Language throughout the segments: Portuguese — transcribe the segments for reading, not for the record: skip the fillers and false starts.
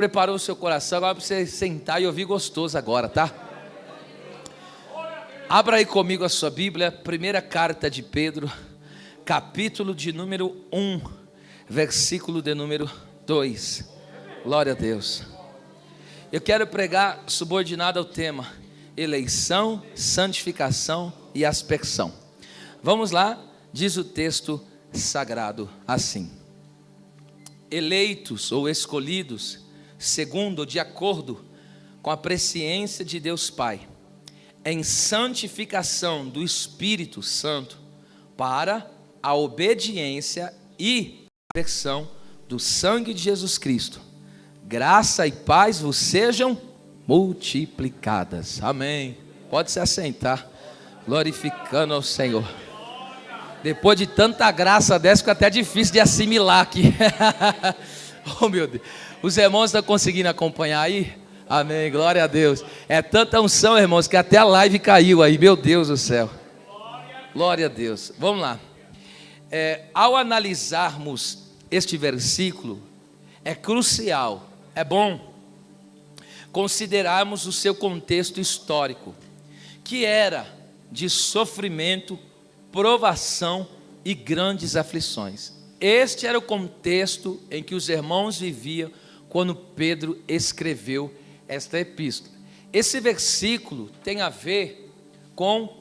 Preparou o seu coração agora para você sentar e ouvir gostoso agora, tá? Abra aí comigo a sua Bíblia, primeira carta de Pedro, capítulo de número 1, versículo de número 2. Glória a Deus. Eu quero pregar subordinado ao tema eleição, santificação e aspersão. Vamos lá, diz o texto sagrado assim: eleitos ou escolhidos segundo ou de acordo com a presciência de Deus Pai, em santificação do Espírito Santo, para a obediência e conversão do sangue de Jesus Cristo. Graça e paz vos sejam multiplicadas. Amém. Pode se assentar, glorificando ao Senhor. Depois de tanta graça dessa, fica até difícil de assimilar aqui. Oh, meu Deus. Os irmãos estão conseguindo acompanhar aí? Amém, glória a Deus. É tanta unção, irmãos, que até a live caiu aí. Meu Deus do céu. Glória a Deus. Vamos lá. Ao analisarmos este versículo, é crucial, é bom considerarmos o seu contexto histórico, que era de sofrimento, provação e grandes aflições. Este era o contexto em que os irmãos viviam quando Pedro escreveu esta epístola. Esse versículo tem a ver com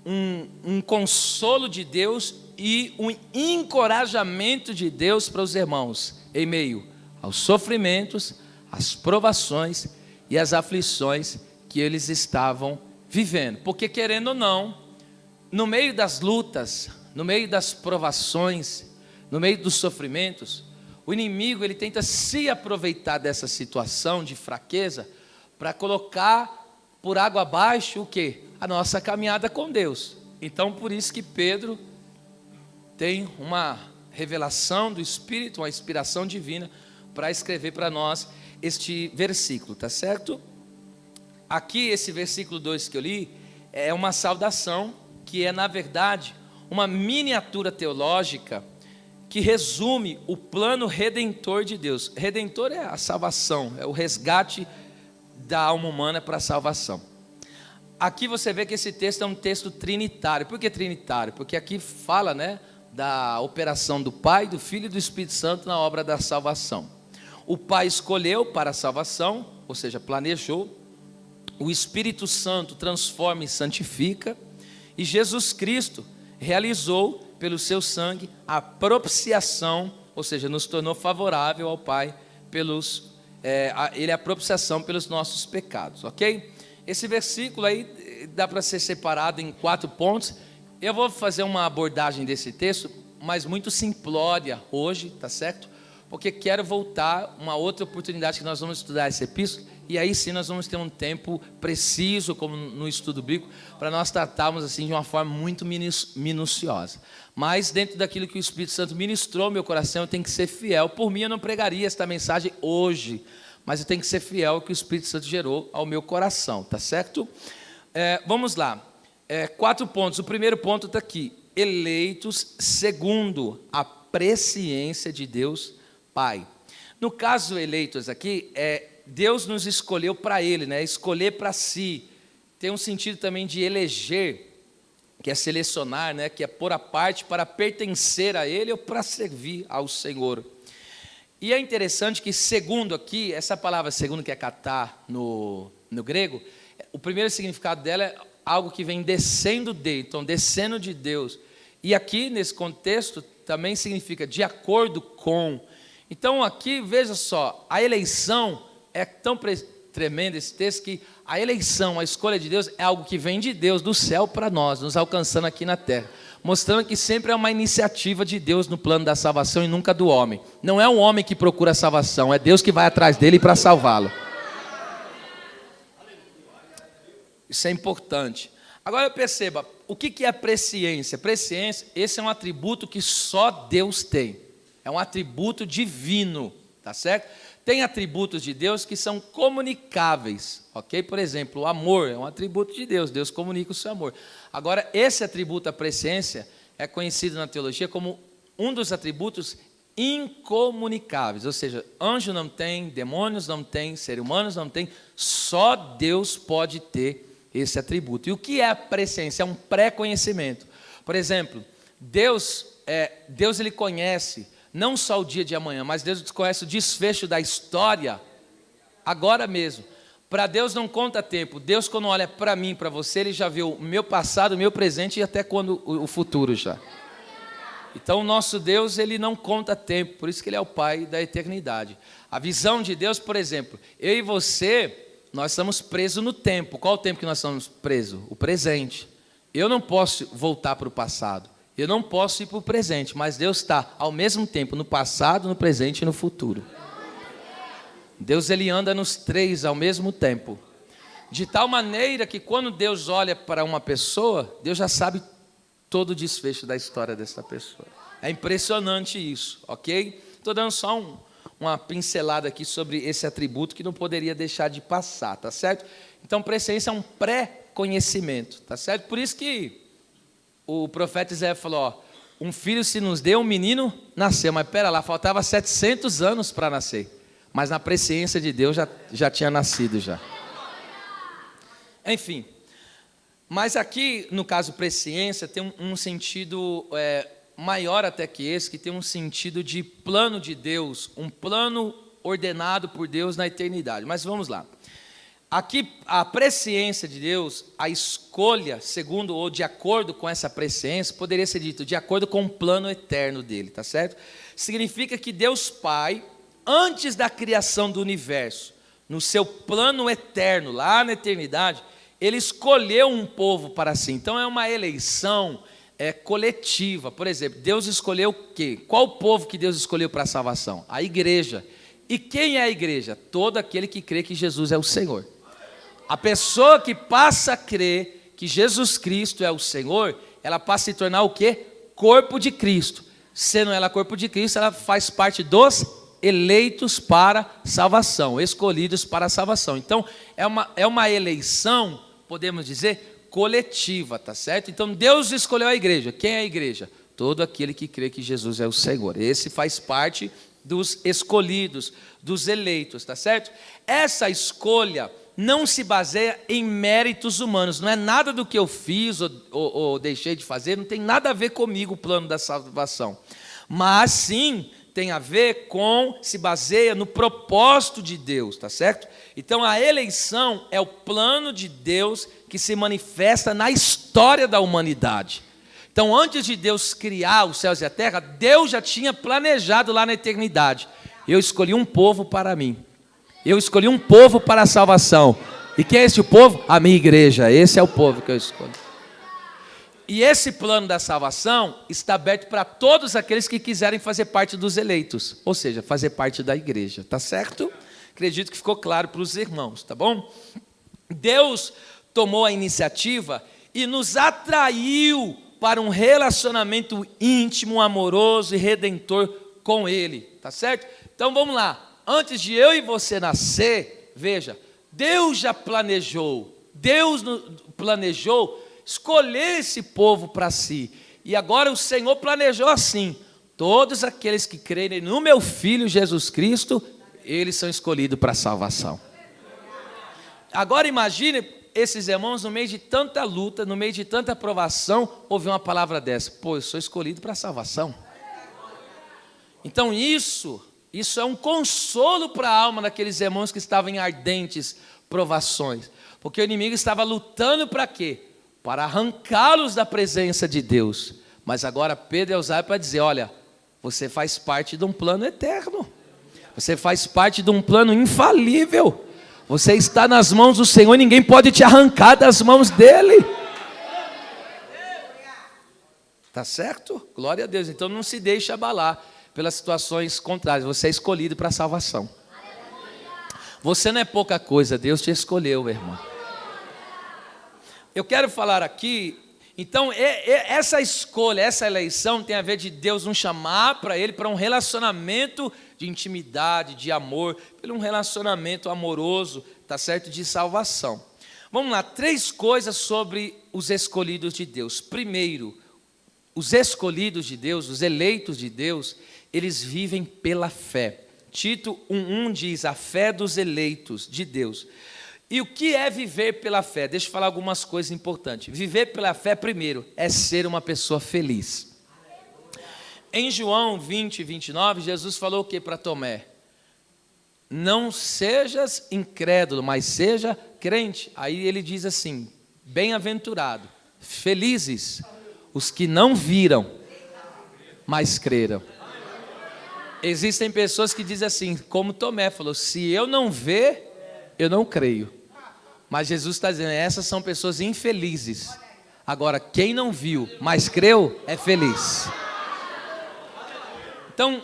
um consolo de Deus e um encorajamento de Deus para os irmãos, em meio aos sofrimentos, às provações e às aflições que eles estavam vivendo. Porque, querendo ou não, no meio das lutas, no meio das provações, no meio dos sofrimentos, o inimigo ele tenta se aproveitar dessa situação de fraqueza para colocar por água abaixo o quê? A nossa caminhada com Deus. Então, por isso que Pedro tem uma revelação do Espírito, uma inspiração divina para escrever para nós este versículo, tá certo? Aqui, esse versículo 2 que eu li, é uma saudação que é, na verdade, uma miniatura teológica que resume o plano redentor de Deus. Redentor é a salvação, é o resgate da alma humana para a salvação. Aqui você vê que esse texto é um texto trinitário. Por que trinitário? Porque aqui fala, da operação do Pai, do Filho e do Espírito Santo na obra da salvação. O Pai escolheu para a salvação, ou seja, planejou. O Espírito Santo transforma e santifica. E Jesus Cristo realizou pelo seu sangue a propiciação, ou seja, nos tornou favorável ao Pai ele é a propiciação pelos nossos pecados, ok? Esse versículo aí dá para ser separado em 4 pontos. Eu vou fazer uma abordagem desse texto, mas muito simplória hoje, tá certo? Porque quero voltar uma outra oportunidade que nós vamos estudar essa epístola, e aí sim nós vamos ter um tempo preciso, como no estudo bíblico, para nós tratarmos assim de uma forma muito minuciosa. Mas dentro daquilo que o Espírito Santo ministrou ao meu coração, eu tenho que ser fiel. Por mim eu não pregaria esta mensagem hoje, mas eu tenho que ser fiel ao que o Espírito Santo gerou ao meu coração, tá certo? Vamos lá, 4 pontos. O primeiro ponto está aqui: eleitos segundo a presciência de Deus Pai. No caso eleitos aqui, Deus nos escolheu para Ele, escolher para si. Tem um sentido também de eleger, que é selecionar, que é pôr à parte para pertencer a Ele ou para servir ao Senhor. E é interessante que segundo aqui, essa palavra segundo, que é katá no grego, o primeiro significado dela é algo que vem descendo de, então descendo de Deus. E aqui nesse contexto também significa de acordo com. Então aqui, veja só, a eleição é tão tremendo esse texto que a eleição, a escolha de Deus é algo que vem de Deus, do céu para nós, nos alcançando aqui na terra, mostrando que sempre é uma iniciativa de Deus no plano da salvação e nunca do homem. Não é o homem que procura a salvação, é Deus que vai atrás dele para salvá-lo. Isso é importante. Agora perceba, o que é presciência? Presciência, esse é um atributo que só Deus tem. É um atributo divino, tá certo? Tem atributos de Deus que são comunicáveis, ok? Por exemplo, o amor é um atributo de Deus, Deus comunica o seu amor. Agora, esse atributo, a presciência, é conhecido na teologia como um dos atributos incomunicáveis, ou seja, anjo não tem, demônios não tem, seres humanos não tem, só Deus pode ter esse atributo. E o que é a presciência? É um pré-conhecimento. Por exemplo, Deus ele conhece não só o dia de amanhã, mas Deus conhece o desfecho da história agora mesmo. Para Deus não conta tempo. Deus, quando olha para mim, para você, Ele já viu o meu passado, o meu presente e até quando o futuro já. Então, o nosso Deus, Ele não conta tempo, por isso que Ele é o Pai da eternidade. A visão de Deus, por exemplo, eu e você, nós estamos presos no tempo. Qual o tempo que nós estamos presos? O presente. Eu não posso voltar para o passado, eu não posso ir para o presente, mas Deus está ao mesmo tempo no passado, no presente e no futuro. Deus, Ele anda nos três ao mesmo tempo, de tal maneira que quando Deus olha para uma pessoa, Deus já sabe todo o desfecho da história dessa pessoa. É impressionante isso, ok? Estou dando só uma pincelada aqui sobre esse atributo que não poderia deixar de passar, tá certo? Então, presciência é um pré-conhecimento, tá certo? Por isso que o profeta Isaías falou, ó, um filho se nos deu, um menino nasceu, mas pera lá, faltava 700 anos para nascer, mas na presciência de Deus já tinha nascido já. Enfim, mas aqui, no caso presciência, tem um sentido maior até que esse, que tem um sentido de plano de Deus, um plano ordenado por Deus na eternidade. Mas vamos lá. Aqui, a presciência de Deus, a escolha, segundo ou de acordo com essa presciência, poderia ser dito de acordo com o plano eterno dele, tá certo? Significa que Deus Pai, antes da criação do universo, no seu plano eterno, lá na eternidade, Ele escolheu um povo para si. Então é uma eleição coletiva. Por exemplo, Deus escolheu o quê? Qual o povo que Deus escolheu para a salvação? A igreja. E quem é a igreja? Todo aquele que crê que Jesus é o Senhor. A pessoa que passa a crer que Jesus Cristo é o Senhor, ela passa a se tornar o quê? Corpo de Cristo. Sendo ela corpo de Cristo, ela faz parte dos eleitos para salvação, escolhidos para a salvação. Então, é uma eleição, podemos dizer, coletiva, tá certo? Então, Deus escolheu a igreja. Quem é a igreja? Todo aquele que crê que Jesus é o Senhor. Esse faz parte dos escolhidos, dos eleitos, tá certo? Essa escolha não se baseia em méritos humanos, não é nada do que eu fiz ou deixei de fazer, não tem nada a ver comigo o plano da salvação, mas sim tem a ver com, se baseia no propósito de Deus, tá certo? Então a eleição é o plano de Deus que se manifesta na história da humanidade. Então antes de Deus criar os céus e a terra, Deus já tinha planejado lá na eternidade, eu escolhi um povo para mim. Eu escolhi um povo para a salvação. E quem é esse povo? A minha igreja. Esse é o povo que eu escolhi. E esse plano da salvação está aberto para todos aqueles que quiserem fazer parte dos eleitos. Ou seja, fazer parte da igreja. Tá certo? Acredito que ficou claro para os irmãos, tá bom? Deus tomou a iniciativa e nos atraiu para um relacionamento íntimo, amoroso e redentor com Ele. Tá certo? Então vamos lá. Antes de eu e você nascer, veja, Deus já planejou, escolher esse povo para si. E agora o Senhor planejou assim, todos aqueles que crerem no meu Filho Jesus Cristo, eles são escolhidos para a salvação. Agora imagine esses irmãos no meio de tanta luta, no meio de tanta provação, ouvir uma palavra dessa, pô, eu sou escolhido para a salvação. Então isso é um consolo para a alma daqueles irmãos que estavam em ardentes provações. Porque o inimigo estava lutando para quê? Para arrancá-los da presença de Deus. Mas agora Pedro é usado para dizer, olha, você faz parte de um plano eterno. Você faz parte de um plano infalível. Você está nas mãos do Senhor e ninguém pode te arrancar das mãos dEle. Tá certo? Glória a Deus. Então não se deixe abalar pelas situações contrárias, você é escolhido para a salvação. Você não é pouca coisa, Deus te escolheu, meu irmão. Eu quero falar aqui, então, essa escolha, essa eleição tem a ver de Deus nos chamar para Ele, para um relacionamento de intimidade, de amor, para um relacionamento amoroso, tá certo, de salvação. Vamos lá, 3 coisas sobre os escolhidos de Deus. Primeiro, os escolhidos de Deus, os eleitos de Deus, eles vivem pela fé. Tito 1,1 diz, a fé dos eleitos de Deus. E o que é viver pela fé? Deixa eu falar algumas coisas importantes. Viver pela fé, primeiro, é ser uma pessoa feliz. Em João 20, 29, Jesus falou o que para Tomé? Não sejas incrédulo, mas seja crente. Aí ele diz assim, bem-aventurado, felizes os que não viram, mas creram. Existem pessoas que dizem assim, como Tomé falou, se eu não ver, eu não creio. Mas Jesus está dizendo, essas são pessoas infelizes. Agora, quem não viu, mas creu, é feliz. Então,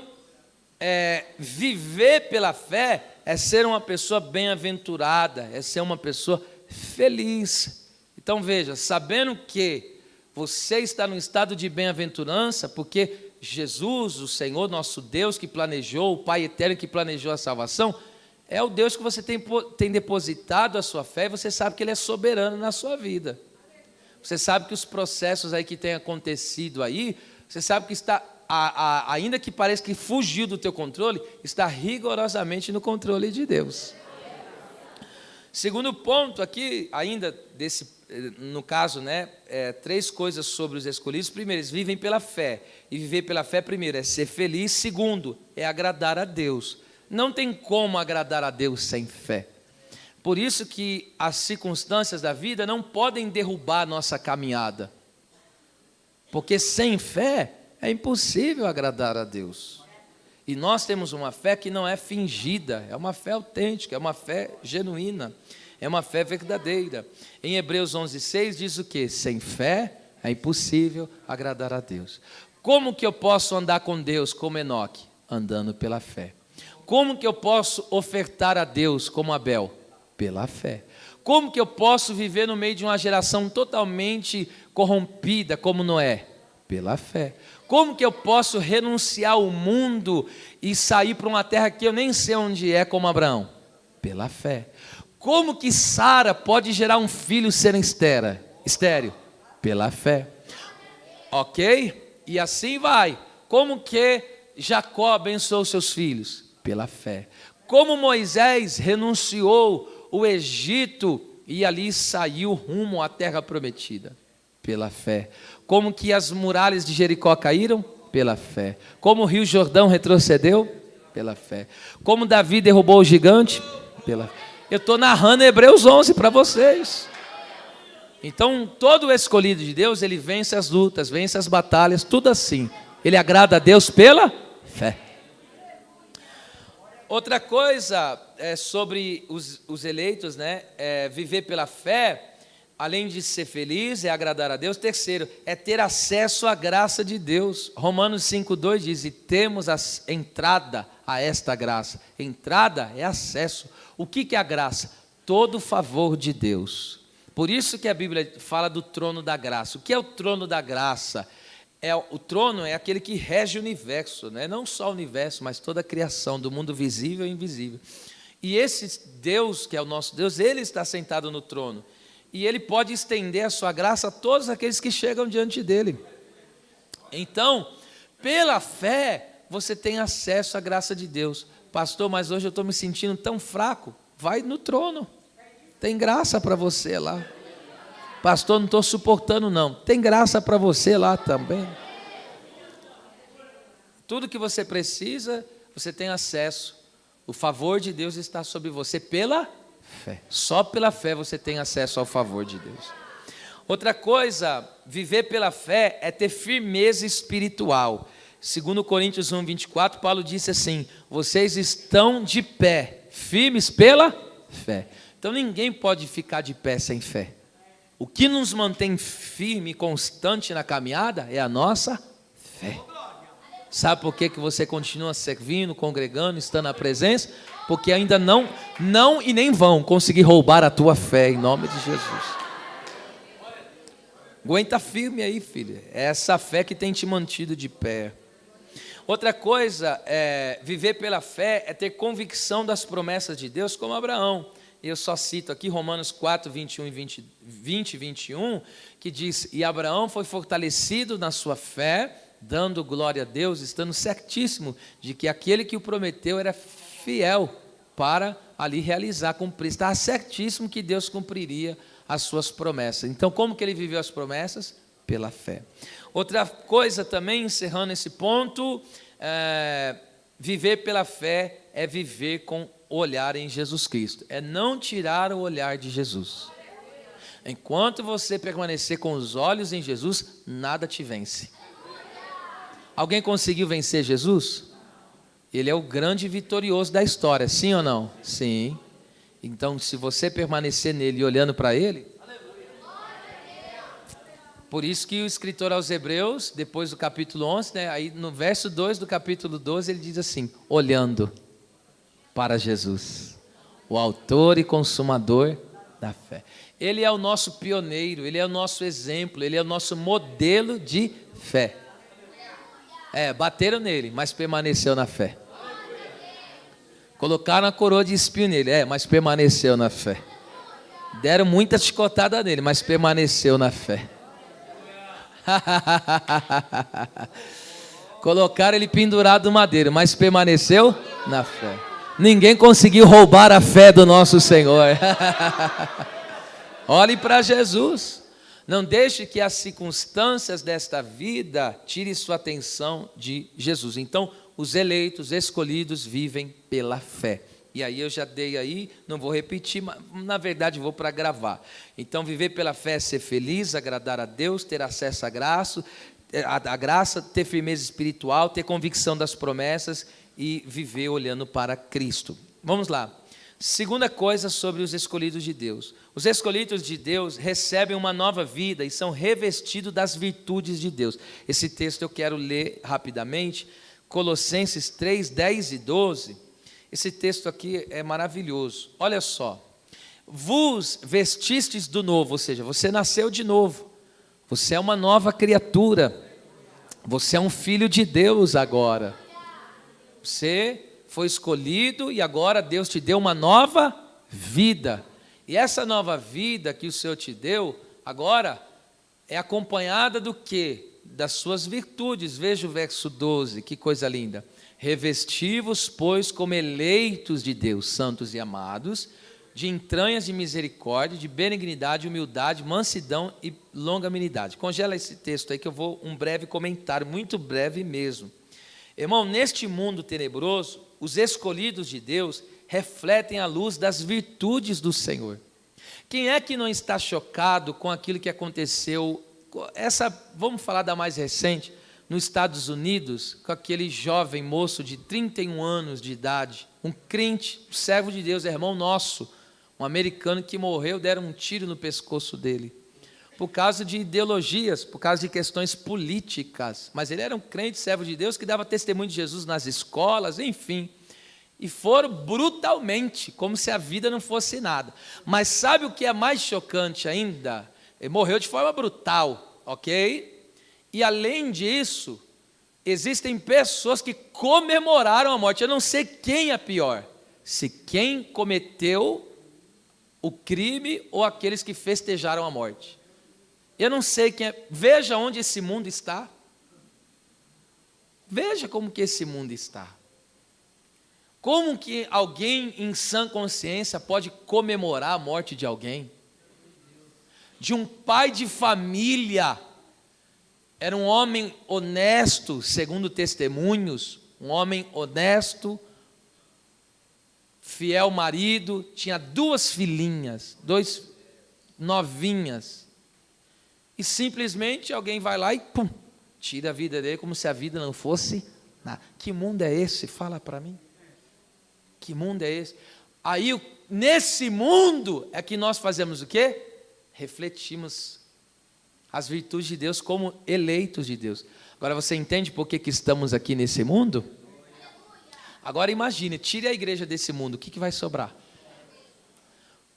viver pela fé é ser uma pessoa bem-aventurada, é ser uma pessoa feliz. Então veja, sabendo que você está no estado de bem-aventurança, porque Jesus, o Senhor nosso Deus que planejou, o Pai eterno que planejou a salvação, é o Deus que você tem depositado a sua fé, e você sabe que Ele é soberano na sua vida. Você sabe que os processos aí que têm acontecido aí, você sabe que está... ainda que pareça que fugiu do teu controle, está rigorosamente no controle de Deus. Segundo ponto aqui, ainda no caso, três coisas sobre os escolhidos. Primeiro, eles vivem pela fé. E viver pela fé, primeiro, é ser feliz. Segundo, é agradar a Deus. Não tem como agradar a Deus sem fé. Por isso que as circunstâncias da vida não podem derrubar a nossa caminhada. Porque sem fé é impossível agradar a Deus. E nós temos uma fé que não é fingida, é uma fé autêntica, é uma fé genuína, é uma fé verdadeira. Em Hebreus 11:6 diz o quê? Sem fé é impossível agradar a Deus. Como que eu posso andar com Deus como Enoque? Andando pela fé. Como que eu posso ofertar a Deus como Abel? Pela fé. Como que eu posso viver no meio de uma geração totalmente corrompida como Noé? Pela fé. Como que eu posso renunciar ao mundo e sair para uma terra que eu nem sei onde é, como Abraão? Pela fé. Como que Sara pode gerar um filho sendo estéril? Pela fé. Ok? E assim vai. Como que Jacó abençoou seus filhos? Pela fé. Como Moisés renunciou o Egito e ali saiu rumo à terra prometida? Pela fé. Como que as muralhas de Jericó caíram? Pela fé. Como o rio Jordão retrocedeu? Pela fé. Como Davi derrubou o gigante? Pela fé. Eu estou narrando Hebreus 11 para vocês. Então, todo escolhido de Deus, ele vence as lutas, vence as batalhas, tudo assim. Ele agrada a Deus pela fé. Outra coisa sobre os eleitos, viver pela fé, além de ser feliz, é agradar a Deus. Terceiro, é ter acesso à graça de Deus. Romanos 5,2 diz, e temos a entrada a esta graça. Entrada é acesso. O que é a graça? Todo favor de Deus. Por isso que a Bíblia fala do trono da graça. O que é o trono da graça? O trono é aquele que rege o universo, não só o universo, mas toda a criação, do mundo visível e invisível. E esse Deus, que é o nosso Deus, Ele está sentado no trono. E Ele pode estender a sua graça a todos aqueles que chegam diante dEle. Então, pela fé, você tem acesso à graça de Deus. Pastor, mas hoje eu estou me sentindo tão fraco. Vai no trono. Tem graça para você lá. Pastor, não estou suportando não. Tem graça para você lá também. Tudo que você precisa, você tem acesso. O favor de Deus está sobre você pela fé. Só pela fé você tem acesso ao favor de Deus. Outra coisa, viver pela fé é ter firmeza espiritual. Segundo Coríntios 1:24, Paulo disse assim, vocês estão de pé, firmes pela fé. Então ninguém pode ficar de pé sem fé. O que nos mantém firme e constante na caminhada é a nossa fé. Sabe por que você continua servindo, congregando, estando na presença? Porque ainda não e nem vão conseguir roubar a tua fé, em nome de Jesus. Aguenta firme aí, filho. É essa fé que tem te mantido de pé. Outra coisa, viver pela fé é ter convicção das promessas de Deus, como Abraão. Eu só cito aqui Romanos 4, 21 e 20 e 21, que diz, e Abraão foi fortalecido na sua fé, dando glória a Deus, estando certíssimo de que aquele que o prometeu era fiel para ali realizar, cumprir. Estava certíssimo que Deus cumpriria as suas promessas. Então, como que ele viveu as promessas? Pela fé. Outra coisa também, encerrando esse ponto, viver pela fé é viver com o olhar em Jesus Cristo. É não tirar o olhar de Jesus. Enquanto você permanecer com os olhos em Jesus, nada te vence. Alguém conseguiu vencer Jesus? Ele é o grande vitorioso da história, sim ou não? Sim. Então, se você permanecer nele e olhando para ele, por isso que o escritor aos Hebreus, depois do capítulo 11, aí no verso 2 do capítulo 12, ele diz assim: olhando para Jesus, o autor e consumador da fé. Ele é o nosso pioneiro, ele é o nosso exemplo, ele é o nosso modelo de fé. Bateram nele, mas permaneceu na fé. Colocaram a coroa de espinho nele, mas permaneceu na fé. Deram muita chicotada nele, mas permaneceu na fé. Colocaram ele pendurado no madeiro, mas permaneceu na fé. Ninguém conseguiu roubar a fé do nosso Senhor. Olhe para Jesus. Não deixe que as circunstâncias desta vida tirem sua atenção de Jesus. Então, os eleitos, escolhidos, vivem pela fé. E aí eu já dei aí, não vou repetir, mas na verdade vou para gravar. Então, viver pela fé é ser feliz, agradar a Deus, ter acesso à graça, ter firmeza espiritual, ter convicção das promessas e viver olhando para Cristo. Vamos lá. Segunda coisa sobre os escolhidos de Deus. Os escolhidos de Deus recebem uma nova vida e são revestidos das virtudes de Deus. Esse texto eu quero ler rapidamente. Colossenses 3, 10 e 12. Esse texto aqui é maravilhoso. Olha só. Vos vestistes do novo, ou seja, você nasceu de novo. Você é uma nova criatura. Você é um filho de Deus agora. Você foi escolhido e agora Deus te deu uma nova vida. E essa nova vida que o Senhor te deu, agora, é acompanhada do quê? Das suas virtudes. Veja o verso 12, que coisa linda. Revesti-vos, pois, como eleitos de Deus, santos e amados, de entranhas de misericórdia, de benignidade, humildade, mansidão e longanimidade. Congela esse texto aí que eu vou um breve comentário, muito breve mesmo. Irmão, neste mundo tenebroso, os escolhidos de Deus refletem a luz das virtudes do Senhor. Quem é que não está chocado com aquilo que aconteceu, vamos falar da mais recente, nos Estados Unidos, com aquele jovem moço de 31 anos de idade, um crente, um servo de Deus, irmão nosso, um americano que morreu, deram um tiro no pescoço dele, por causa de ideologias, por causa de questões políticas, mas ele era um crente, servo de Deus, que dava testemunho de Jesus nas escolas, enfim, e foram brutalmente, como se a vida não fosse nada. Mas sabe o que é mais chocante ainda? Ele morreu de forma brutal, ok? E além disso, existem pessoas que comemoraram a morte. Eu não sei quem é pior, se quem cometeu o crime ou aqueles que festejaram a morte. Eu não sei quem é. Veja onde esse mundo está. Veja como que esse mundo está. Como que alguém em sã consciência pode comemorar a morte de alguém? De um pai de família. Era um homem honesto, segundo testemunhos, um homem honesto, fiel marido, tinha 2 filhinhas, 2 novinhas. E simplesmente alguém vai lá e pum, tira a vida dele como se a vida não fosse nada. Que mundo é esse? Fala para mim. Que mundo é esse? Aí, nesse mundo é que nós fazemos o quê? Refletimos as virtudes de Deus como eleitos de Deus. Agora você entende por que estamos aqui nesse mundo? Agora imagine, tire a igreja desse mundo, o que vai sobrar?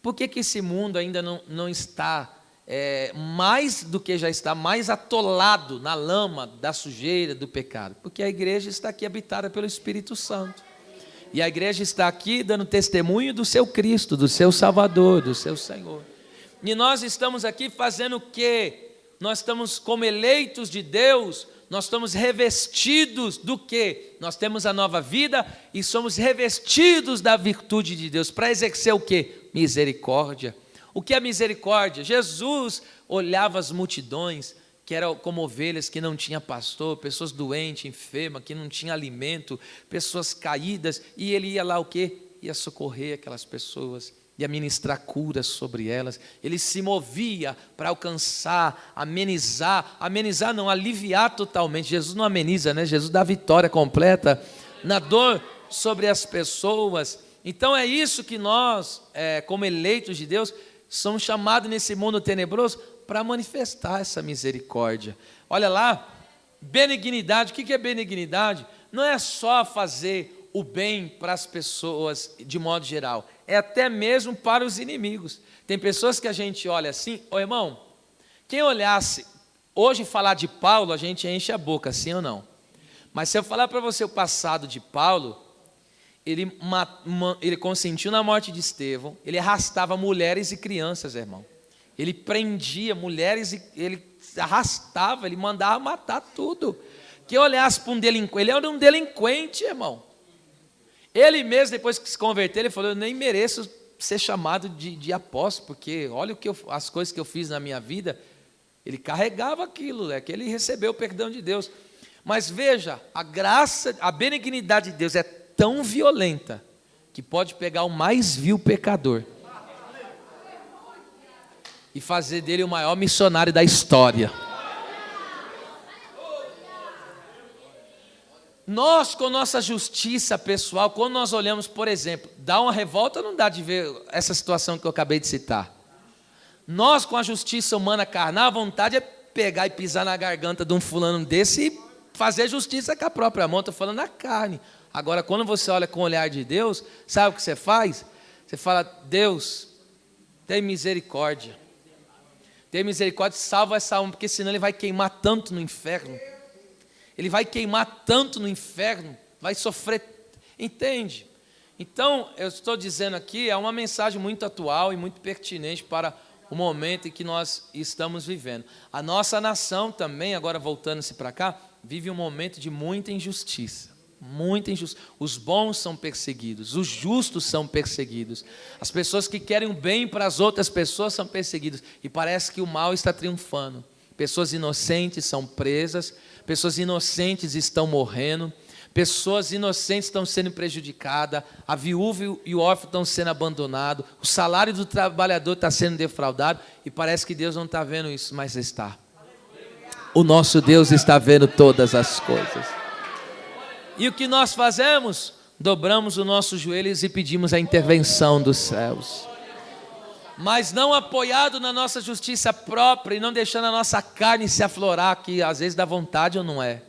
Por que esse mundo ainda não está, mais do que já está, mais atolado na lama da sujeira, do pecado? Porque a igreja está aqui habitada pelo Espírito Santo. E a igreja está aqui dando testemunho do seu Cristo, do seu Salvador, do seu Senhor. E nós estamos aqui fazendo o quê? Nós estamos como eleitos de Deus, nós estamos revestidos do quê? Nós temos a nova vida e somos revestidos da virtude de Deus para exercer o quê? Misericórdia. O que é misericórdia? Jesus olhava as multidões, que eram como ovelhas que não tinha pastor, pessoas doentes, enfermas, que não tinha alimento, pessoas caídas, e ele ia lá o quê? Ia socorrer aquelas pessoas, ia ministrar curas sobre elas. Ele se movia para alcançar, amenizar não, aliviar totalmente. Jesus não ameniza, né? Jesus dá vitória completa na dor sobre as pessoas. Então é isso que nós, como eleitos de Deus, somos chamados nesse mundo tenebroso para manifestar essa misericórdia. Olha lá, benignidade. O que é benignidade? Não é só fazer o bem para as pessoas de modo geral, é até mesmo para os inimigos. Tem pessoas que a gente olha assim, irmão, quem olhasse, hoje falar de Paulo, a gente enche a boca, sim ou não? Mas se eu falar para você o passado de Paulo, ele consentiu na morte de Estevão, ele arrastava mulheres e crianças, irmão. Ele prendia mulheres e ele arrastava, ele mandava matar tudo. Quem olhasse para um delinquente, ele era um delinquente, irmão. Ele mesmo, depois que se converteu, ele falou, eu nem mereço ser chamado de apóstolo, porque olha as coisas que eu fiz na minha vida. Ele carregava aquilo, que ele recebeu o perdão de Deus. Mas veja, a graça, a benignidade de Deus é tão violenta, que pode pegar o mais vil pecador e fazer dele o maior missionário da história. Nós, com nossa justiça pessoal, quando nós olhamos, por exemplo, dá uma revolta ou não dá de ver essa situação que eu acabei de citar? Nós, com a justiça humana carnal, a vontade é pegar e pisar na garganta de um fulano desse e fazer justiça com a própria mão. Estou falando na carne. Agora, quando você olha com o olhar de Deus, sabe o que você faz? Você fala, Deus, tem misericórdia. Tem misericórdia, salva essa alma, porque senão ele vai queimar tanto no inferno. Ele vai queimar tanto no inferno, vai sofrer, entende? Então, eu estou dizendo aqui, é uma mensagem muito atual e muito pertinente para o momento em que nós estamos vivendo. A nossa nação também, agora voltando-se para cá, vive um momento de muita injustiça. Muita injustiça. Os bons são perseguidos, os justos são perseguidos. As pessoas que querem o bem para as outras pessoas são perseguidas. E parece que o mal está triunfando. Pessoas inocentes são presas, pessoas inocentes estão morrendo, pessoas inocentes estão sendo prejudicadas, a viúva e o órfão estão sendo abandonados, o salário do trabalhador está sendo defraudado, e parece que Deus não está vendo isso, mas está. O nosso Deus está vendo todas as coisas. E o que nós fazemos? Dobramos os nossos joelhos e pedimos a intervenção dos céus. Mas não apoiado na nossa justiça própria e não deixando a nossa carne se aflorar, que às vezes dá vontade ou não é.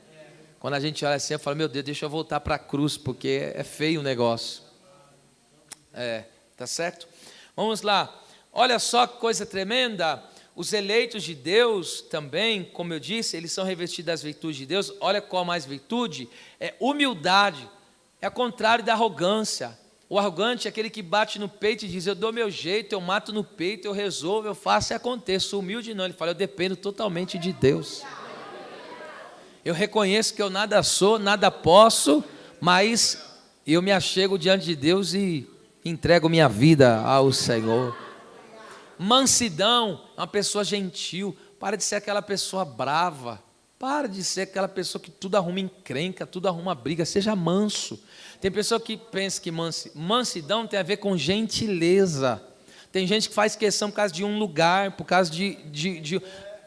Quando a gente olha assim, eu falo, meu Deus, deixa eu voltar para a cruz, porque é feio o negócio. Tá certo? Vamos lá. Olha só que coisa tremenda. Os eleitos de Deus também, como eu disse, eles são revestidos das virtudes de Deus. Olha qual mais virtude? É humildade. É o contrário da arrogância. O arrogante é aquele que bate no peito e diz, eu dou meu jeito, eu mato no peito, eu resolvo, eu faço e aconteça. O humilde não, ele fala, eu dependo totalmente de Deus. Eu reconheço que eu nada sou, nada posso, mas eu me achego diante de Deus e entrego minha vida ao Senhor. Mansidão, uma pessoa gentil, para de ser aquela pessoa brava, para de ser aquela pessoa que tudo arruma encrenca, tudo arruma briga, seja manso. Tem pessoa que pensa que mansidão tem a ver com gentileza. Tem gente que faz questão por causa de um lugar, por causa de...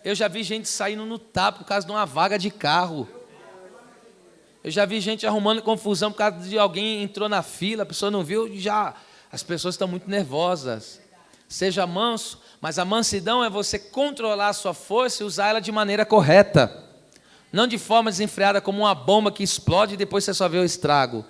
Eu já vi gente saindo no tapa por causa de uma vaga de carro. Eu já vi gente arrumando confusão por causa de alguém entrou na fila, a pessoa não viu, já as pessoas estão muito nervosas. Seja manso, mas a mansidão é você controlar a sua força e usar ela de maneira correta. Não de forma desenfreada como uma bomba que explode e depois você só vê o estrago.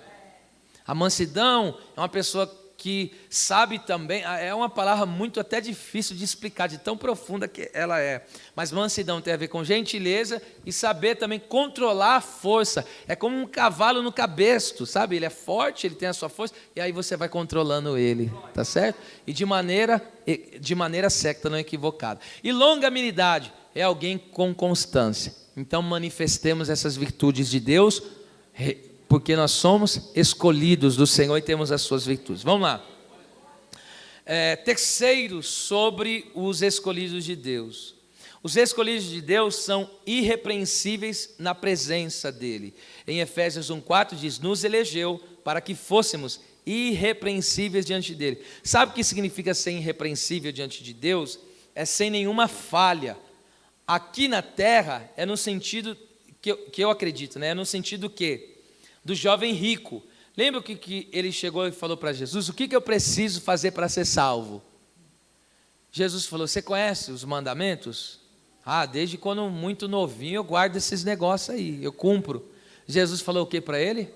A mansidão é uma pessoa que sabe também, é uma palavra muito até difícil de explicar, de tão profunda que ela é. Mas mansidão tem a ver com gentileza e saber também controlar a força. É como um cavalo no cabresto, sabe? Ele é forte, ele tem a sua força, e aí você vai controlando ele, tá certo? E de maneira certa, não equivocada. E longanimidade, é alguém com constância. Então manifestemos essas virtudes de Deus, porque nós somos escolhidos do Senhor e temos as suas virtudes. Vamos lá. Terceiro, sobre os escolhidos de Deus. Os escolhidos de Deus são irrepreensíveis na presença dEle. Em Efésios 1,4 diz, nos elegeu para que fôssemos irrepreensíveis diante dEle. Sabe o que significa ser irrepreensível diante de Deus? É sem nenhuma falha. Aqui na terra é no sentido que eu acredito, né? É no sentido que do jovem rico. Lembra que ele chegou e falou para Jesus, o que eu preciso fazer para ser salvo? Jesus falou, você conhece os mandamentos? Desde quando muito novinho eu guardo esses negócios aí, eu cumpro. Jesus falou o que para ele?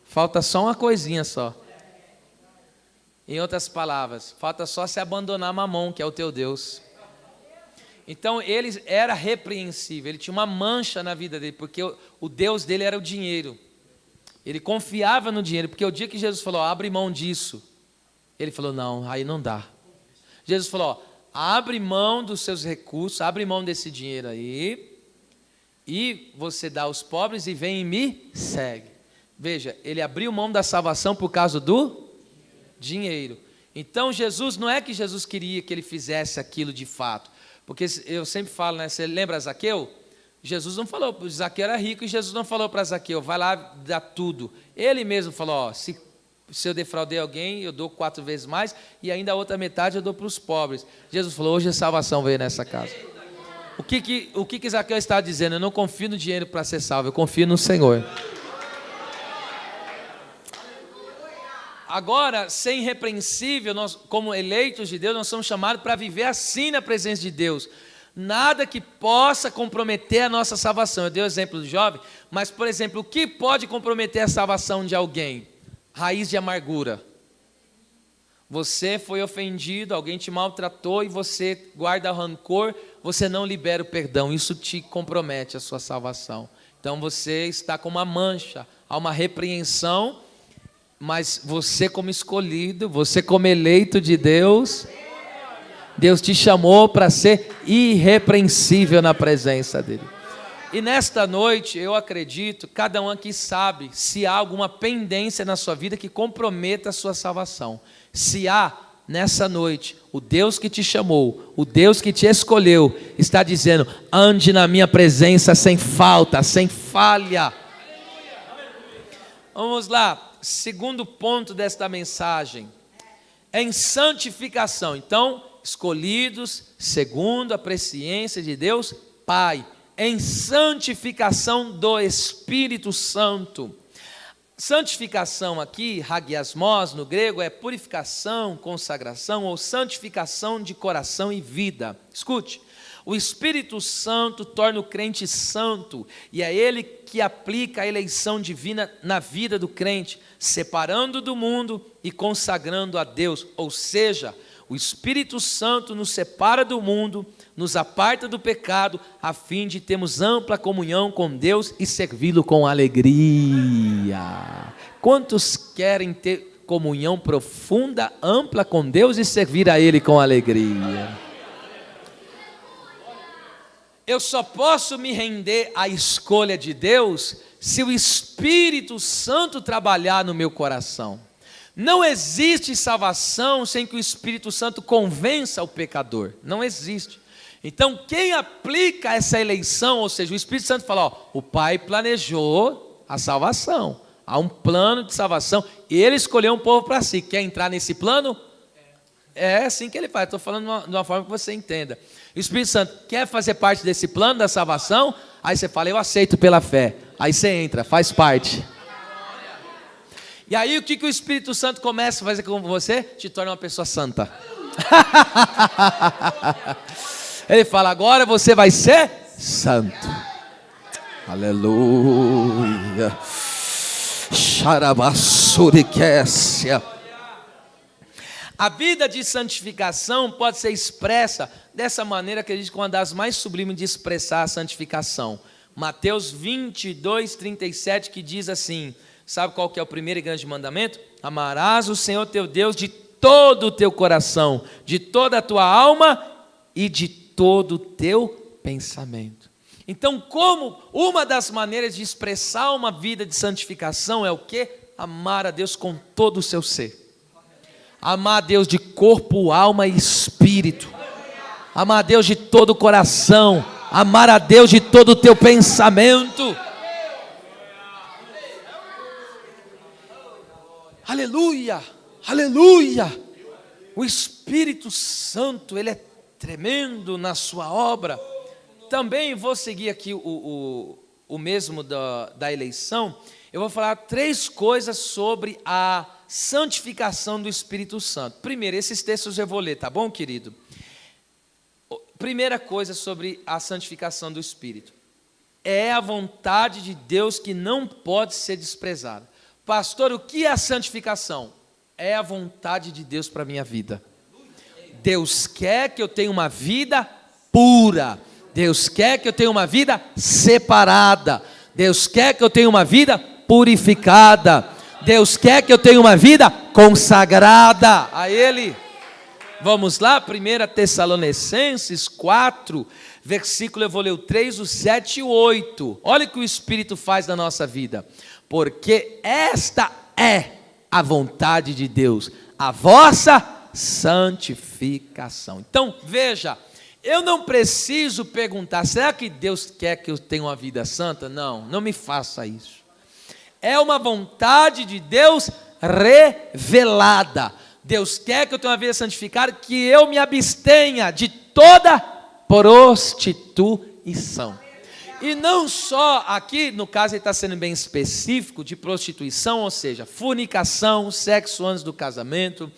Falta só uma coisinha só. Em outras palavras, falta só se abandonar Mamon, que é o teu Deus. Então ele era repreensível, ele tinha uma mancha na vida dele, porque o Deus dele era o dinheiro. Ele confiava no dinheiro, porque o dia que Jesus falou, abre mão disso, ele falou, não, aí não dá. Jesus falou, abre mão dos seus recursos, abre mão desse dinheiro aí, e você dá aos pobres e vem e me segue. Veja, ele abriu mão da salvação por causa do dinheiro. Então Jesus, não é que Jesus queria que ele fizesse aquilo de fato, porque eu sempre falo, né? Você lembra Zaqueu? Jesus não falou, Zaqueu era rico e Jesus não falou para Zaqueu, vai lá dar tudo. Ele mesmo falou, se eu defraudei alguém, eu dou 4 vezes mais e ainda a outra metade eu dou para os pobres. Jesus falou, hoje a salvação veio nessa casa. O que Zaqueu está dizendo? Eu não confio no dinheiro para ser salvo, eu confio no Senhor. Agora, ser irrepreensível, nós, como eleitos de Deus, nós somos chamados para viver assim na presença de Deus. Nada que possa comprometer a nossa salvação. Eu dei o exemplo do jovem, mas, por exemplo, o que pode comprometer a salvação de alguém? Raiz de amargura. Você foi ofendido, alguém te maltratou e você guarda rancor, você não libera o perdão. Isso te compromete a sua salvação. Então você está com uma mancha, há uma repreensão. Mas você como escolhido, você como eleito de Deus, Deus te chamou para ser irrepreensível na presença dEle. E nesta noite, eu acredito, cada um aqui sabe se há alguma pendência na sua vida que comprometa a sua salvação. Se há, nessa noite, o Deus que te chamou, o Deus que te escolheu, está dizendo, ande na minha presença sem falta, sem falha. Vamos lá. Segundo ponto desta mensagem, é em santificação. Então, escolhidos segundo a presciência de Deus Pai, em santificação do Espírito Santo. Santificação aqui, hagiasmos no grego, é purificação, consagração ou santificação de coração e vida. Escute. O Espírito Santo torna o crente santo, e é Ele que aplica a eleição divina na vida do crente, separando do mundo e consagrando a Deus. Ou seja, o Espírito Santo nos separa do mundo, nos aparta do pecado, a fim de termos ampla comunhão com Deus e servi-lo com alegria. Quantos querem ter comunhão profunda, ampla com Deus e servir a Ele com alegria? Eu só posso me render à escolha de Deus se o Espírito Santo trabalhar no meu coração. Não existe salvação sem que o Espírito Santo convença o pecador. Não existe. Então, quem aplica essa eleição, ou seja, o Espírito Santo fala, o Pai planejou a salvação. Há um plano de salvação. E Ele escolheu um povo para si. Quer entrar nesse plano? É assim que Ele faz. Estou falando de uma forma que você entenda. O Espírito Santo quer fazer parte desse plano da salvação? Aí você fala, eu aceito pela fé. Aí você entra, faz parte. E aí o que o Espírito Santo começa a fazer com você? Te torna uma pessoa santa. Ele fala, agora você vai ser santo. Aleluia. Xarabassuriquécia. A vida de santificação pode ser expressa dessa maneira, acredito que uma das mais sublimes de expressar a santificação. Mateus 22, 37, que diz assim, sabe qual que é o primeiro e grande mandamento? Amarás o Senhor teu Deus de todo o teu coração, de toda a tua alma e de todo o teu pensamento. Então, como uma das maneiras de expressar uma vida de santificação é o quê? Amar a Deus com todo o seu ser. Amar a Deus de corpo, alma e espírito. Amar a Deus de todo o coração. Amar a Deus de todo o teu pensamento. Aleluia, aleluia. O Espírito Santo, ele é tremendo na sua obra. Também vou seguir aqui o mesmo da eleição. Eu vou falar 3 coisas sobre a santificação do Espírito Santo. Primeiro, esses textos eu vou ler, tá bom, querido? Primeira coisa sobre a santificação do Espírito. É a vontade de Deus que não pode ser desprezada. Pastor, o que é a santificação? É a vontade de Deus para a minha vida. Deus quer que eu tenha uma vida pura. Deus quer que eu tenha uma vida separada. Deus quer que eu tenha uma vida purificada. Deus quer que eu tenha uma vida consagrada a Ele. Vamos lá, 1 Tessalonicenses 4, versículo, eu vou ler o 3, o 7 e o 8. Olha o que o Espírito faz na nossa vida. Porque esta é a vontade de Deus, a vossa santificação. Então, veja, eu não preciso perguntar, será que Deus quer que eu tenha uma vida santa? Não, não me faça isso. É uma vontade de Deus revelada. Deus quer que eu tenha uma vida santificada, que eu me abstenha de toda prostituição. E não só aqui, no caso ele está sendo bem específico, de prostituição, ou seja, fornicação, sexo antes do casamento,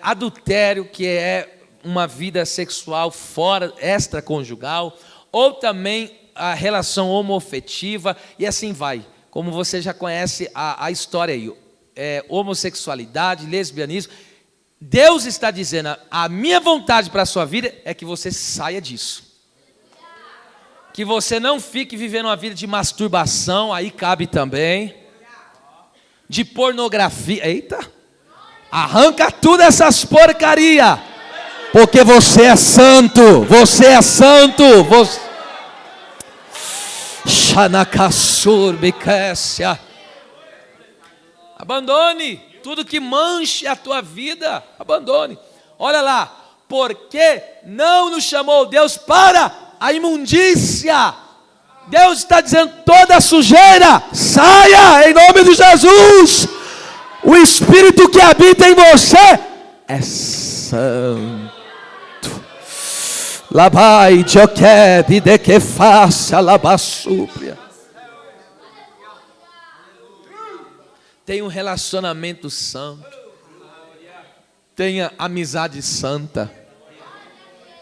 adultério, que é uma vida sexual fora, extraconjugal, ou também a relação homoafetiva, e assim vai. Como você já conhece a história aí, homossexualidade, lesbianismo. Deus está dizendo, a minha vontade para a sua vida é que você saia disso. Que você não fique vivendo uma vida de masturbação, aí cabe também. De pornografia, eita. Arranca tudo essas porcaria. Porque você é santo, você é santo. Abandone tudo que manche a tua vida, abandone. Olha lá, porque não nos chamou Deus para a imundícia. Deus está dizendo, toda sujeira, saia em nome de Jesus. O Espírito que habita em você é santo. Labai Joqueb de que faça labassúpria. Tenha um relacionamento santo. Tenha amizade santa.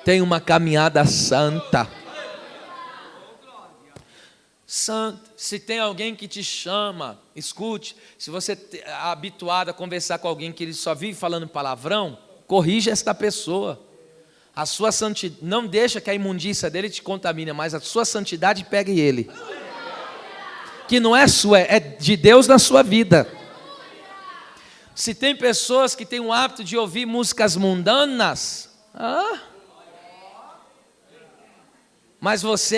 Tenha uma caminhada santa. Santo. Se tem alguém que te chama, escute. Se você é habituado a conversar com alguém que ele só vive falando palavrão, corrija esta pessoa. A sua santidade, não deixa que a imundícia dele te contamine, mas a sua santidade pegue ele. Que não é sua, é de Deus na sua vida. Se tem pessoas que têm o hábito de ouvir músicas mundanas, mas você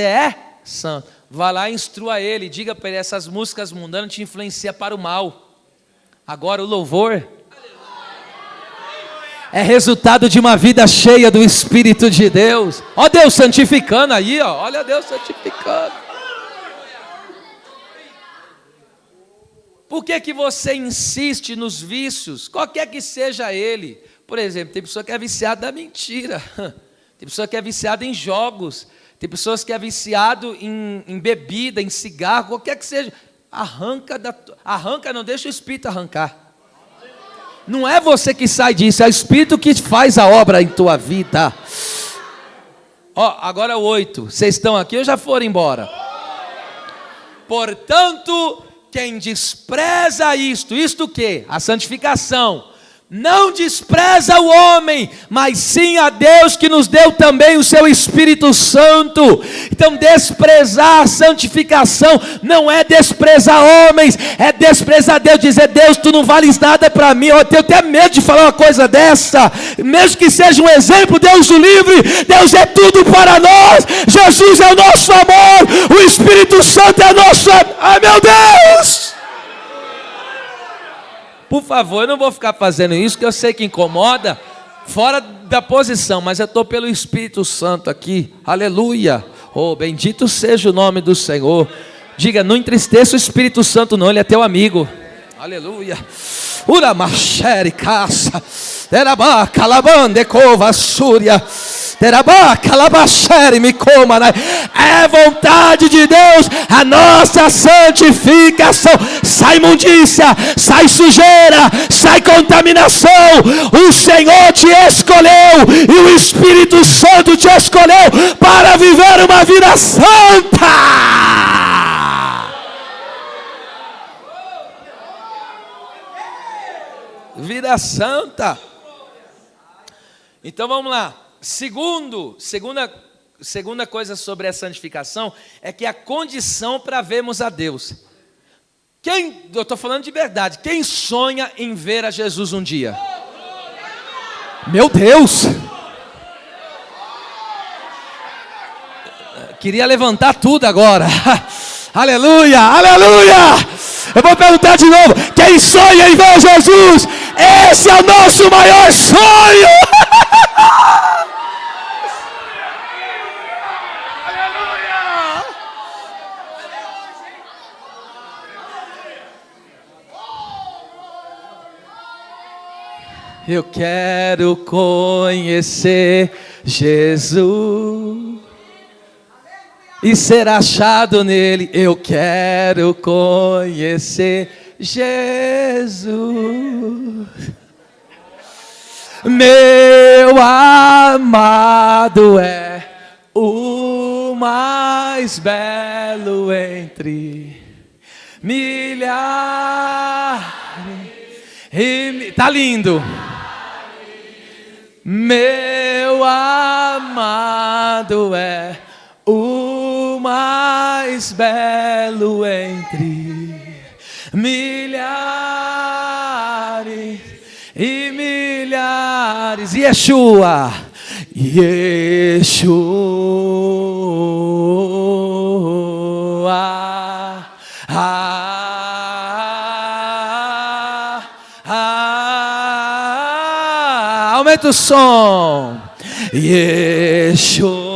é santo, vá lá e instrua ele, diga para ele, essas músicas mundanas te influenciam para o mal. Agora o louvor é resultado de uma vida cheia do Espírito de Deus. Ó Deus santificando aí, ó. Olha Deus santificando. Por que você insiste nos vícios, qualquer que seja ele? Por exemplo, tem pessoa que é viciada na mentira. Tem pessoa que é viciada em jogos. Tem pessoas que é viciado em bebida, em cigarro, qualquer que seja. Arranca, não deixa o Espírito arrancar. Não é você que sai disso, é o Espírito que faz a obra em tua vida. Ó, agora 8. Vocês estão aqui ou já foram embora? Portanto, quem despreza isto o quê? A santificação. Não despreza o homem, mas sim a Deus que nos deu também o seu Espírito Santo. Então desprezar a santificação não é desprezar homens, é desprezar Deus, dizer: Deus, tu não vales nada para mim. Eu tenho até medo de falar uma coisa dessa, mesmo que seja um exemplo, Deus o livre. Deus é tudo para nós, Jesus é o nosso amor, o Espírito Santo é o nosso amor. Ai, meu Deus! Por favor, eu não vou ficar fazendo isso, que eu sei que incomoda, fora da posição, mas eu estou pelo Espírito Santo aqui, aleluia. Oh, bendito seja o nome do Senhor. Diga: não entristeça o Espírito Santo não, ele é teu amigo. Aleluia. Uramachere caça, terabaca labande cova súria, terabaca labachere me coma. É vontade de Deus a nossa santificação. Sai imundícia, sai sujeira, sai contaminação. O Senhor te escolheu e o Espírito Santo te escolheu para viver uma vida santa. Vida santa. Então vamos lá. Segunda coisa sobre a santificação é que a condição para vermos a Deus. Eu estou falando de verdade. Quem sonha em ver a Jesus um dia? Meu Deus! Queria levantar tudo agora. Aleluia, aleluia! Eu vou perguntar de novo: quem sonha em ver Jesus? Esse é o nosso maior sonho! Aleluia! Eu quero conhecer Jesus e ser achado nele. Eu quero conhecer Jesus. Meu amado é o mais belo entre milhares. Tá lindo. Meu amado é o mais belo entre milhares e milhares. Yeshua, Yeshua, aumenta o som. Yeshua.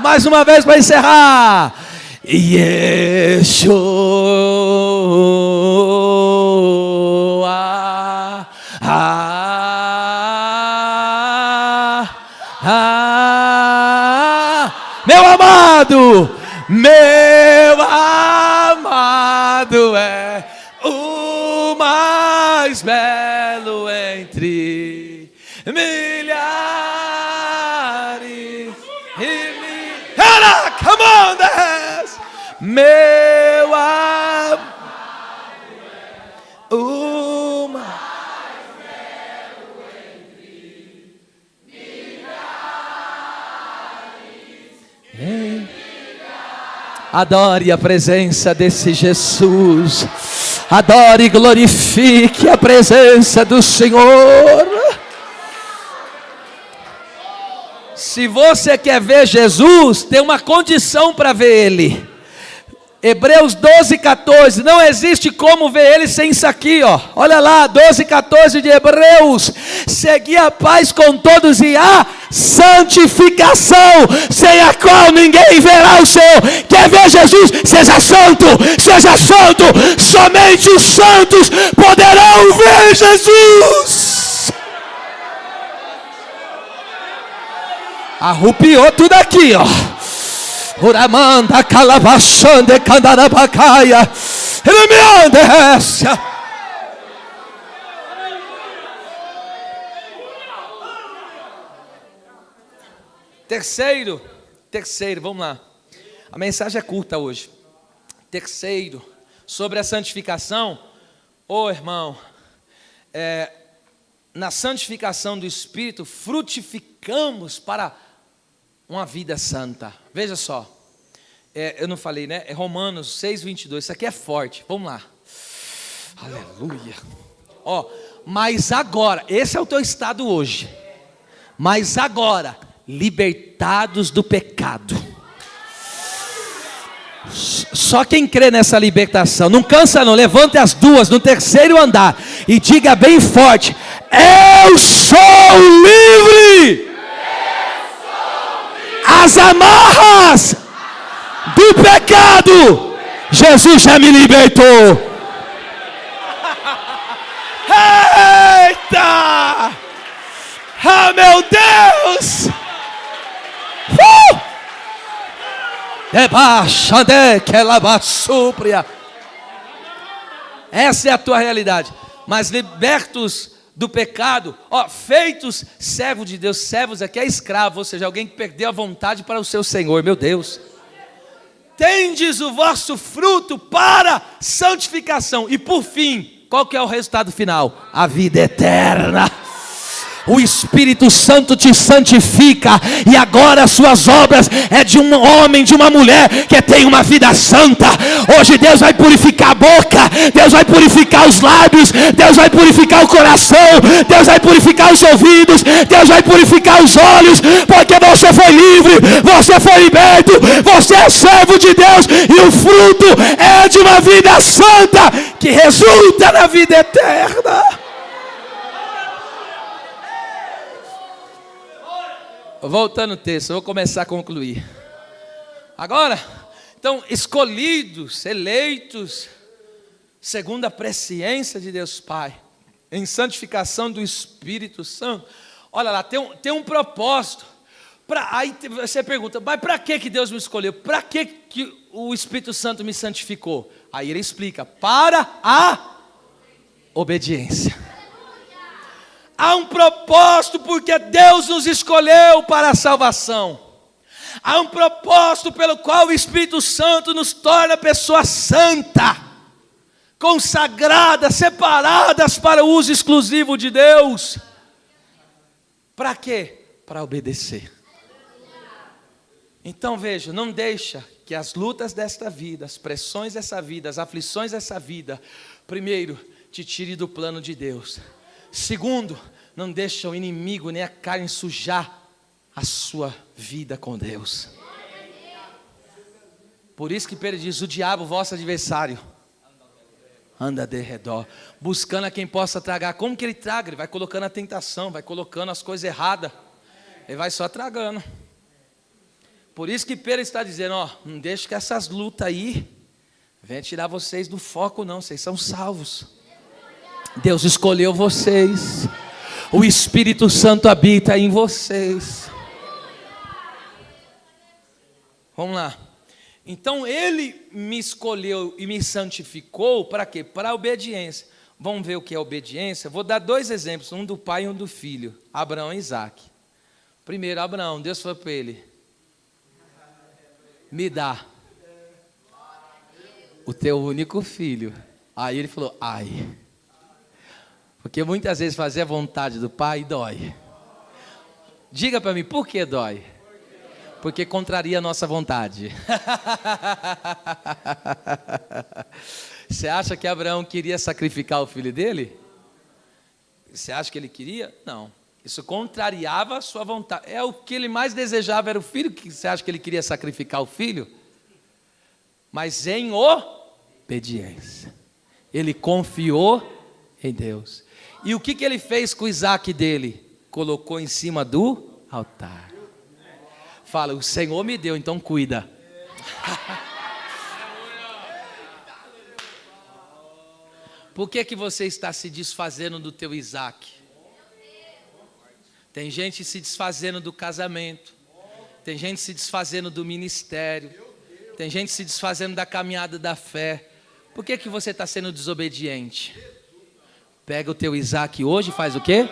Mais uma vez para encerrar. Yeshua. Meu amado, meu amado é o mais belo entre milhares e milhares. Come on, dance. Meu amado é o mais belo entre milhares. Adore a presença desse Jesus. Adore e glorifique a presença do Senhor. Se você quer ver Jesus, tem uma condição para ver Ele. Hebreus 12:14. Não existe como ver Ele sem isso aqui, ó. Olha lá, 12:14 de Hebreus. Segui a paz com todos e a santificação, sem a qual ninguém verá o Senhor. Quer ver Jesus? Seja santo, seja santo. Somente os santos poderão ver Jesus. Arrupiou tudo aqui, ó. Uramanda calabachande candarabacaia. Remeandécia. Terceiro, vamos lá. A mensagem é curta hoje. Terceiro, sobre a santificação. Irmão, na santificação do Espírito, frutificamos para uma vida santa. Veja só, eu não falei, né? É Romanos 6:22, isso aqui é forte, vamos lá. Aleluia. Mas agora, esse é o teu estado hoje. Mas agora, libertados do pecado. Só quem crê nessa libertação, não cansa não, levante as duas no terceiro andar e diga bem forte: eu sou livre! As amarras do pecado, Jesus já me libertou. Eita! Ah, meu Deus! Essa é a tua realidade. Mas libertos do pecado, feitos servos de Deus. Servos aqui é escravo, ou seja, alguém que perdeu a vontade para o seu Senhor. Meu Deus, tendes o vosso fruto para santificação. E por fim, qual que é o resultado final? A vida eterna. O Espírito Santo te santifica, e agora as suas obras é de um homem, de uma mulher que tem uma vida santa. Hoje Deus vai purificar a boca, Deus vai purificar os lábios, Deus vai purificar o coração, Deus vai purificar os ouvidos, Deus vai purificar os olhos, porque você foi livre, você foi liberto, você é servo de Deus, e o fruto é de uma vida santa que resulta na vida eterna. Voltando ao texto, eu vou começar a concluir. Agora, então, escolhidos, eleitos, segundo a presciência de Deus Pai, em santificação do Espírito Santo. Olha lá, tem um propósito. Aí você pergunta, mas para que Deus me escolheu? Para que o Espírito Santo me santificou? Aí ele explica, para a obediência. Há um propósito, porque Deus nos escolheu para a salvação. Há um propósito pelo qual o Espírito Santo nos torna pessoa santa, consagradas, separadas para o uso exclusivo de Deus. Para quê? Para obedecer. Então veja, não deixa que as lutas desta vida, as pressões dessa vida, as aflições dessa vida, primeiro, te tire do plano de Deus. Segundo, não deixa o inimigo nem a carne sujar a sua vida com Deus. Por isso que Pedro diz, o diabo, vosso adversário, anda de redor, buscando a quem possa tragar. Como que ele traga? Ele vai colocando a tentação, vai colocando as coisas erradas, ele vai só tragando. Por isso que Pedro está dizendo, não deixe que essas lutas aí venham tirar vocês do foco não, vocês são salvos. Deus escolheu vocês, o Espírito Santo habita em vocês. Vamos lá. Então ele me escolheu e me santificou para quê? Para a obediência. Vamos ver o que é obediência? Vou dar dois exemplos, um do pai e um do filho, Abraão e Isaac. Primeiro, Abraão, Deus falou para ele, me dá o teu único filho. Aí ele falou, ai. Porque muitas vezes fazer a vontade do pai dói. Diga para mim, por que dói? Porque contraria a nossa vontade. Você acha que Abraão queria sacrificar o filho dele? Você acha que ele queria? Não. Isso contrariava a sua vontade. É o que ele mais desejava, era o filho. Que você acha que ele queria sacrificar o filho? Mas em obediência. Ele confiou em Deus. E o que ele fez com o Isaac dele? Colocou em cima do altar. Fala, o Senhor me deu, então cuida. Por que você está se desfazendo do teu Isaac? Tem gente se desfazendo do casamento. Tem gente se desfazendo do ministério. Tem gente se desfazendo da caminhada da fé. Por que você está sendo desobediente? Pega o teu Isaac hoje e faz o quê?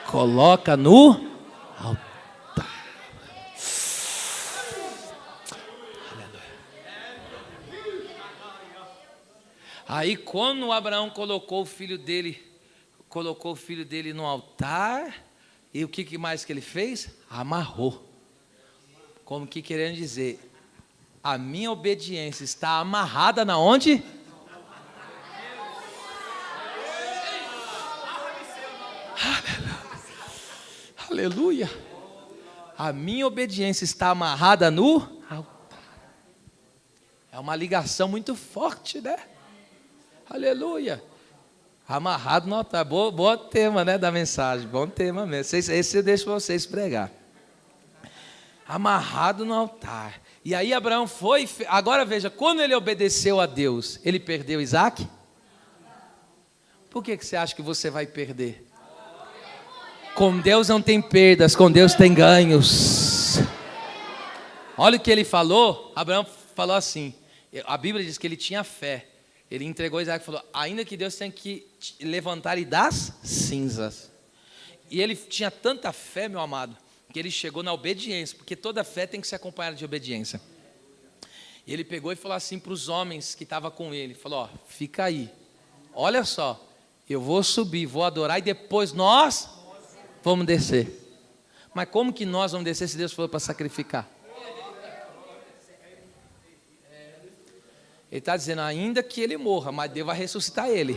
coloca no altar. Aí quando Abraão colocou o filho dele no altar, e o que mais que ele fez? Amarrou. Como que querendo dizer, a minha obediência está amarrada na onde? Aleluia. A minha obediência está amarrada no altar. É uma ligação muito forte, né? Aleluia. Amarrado no altar. Bom tema, né, da mensagem. Bom tema mesmo. Esse eu deixo vocês pregar. Amarrado no altar. E aí Abraão foi. Agora veja, quando ele obedeceu a Deus, ele perdeu Isaac? Por que você acha que você vai perder? Com Deus não tem perdas, com Deus tem ganhos. Olha o que ele falou. Abraão falou assim. A Bíblia diz que ele tinha fé. Ele entregou Isaac e falou, ainda que Deus tenha que levantar ele das cinzas. E ele tinha tanta fé, meu amado, que ele chegou na obediência, porque toda fé tem que ser acompanhada de obediência. E ele pegou e falou assim para os homens que estavam com ele, falou, ó, fica aí, olha só, eu vou subir, vou adorar e depois nós vamos descer. Mas como que nós vamos descer se Deus for para sacrificar? Ele está dizendo, ainda que ele morra, mas Deus vai ressuscitar ele.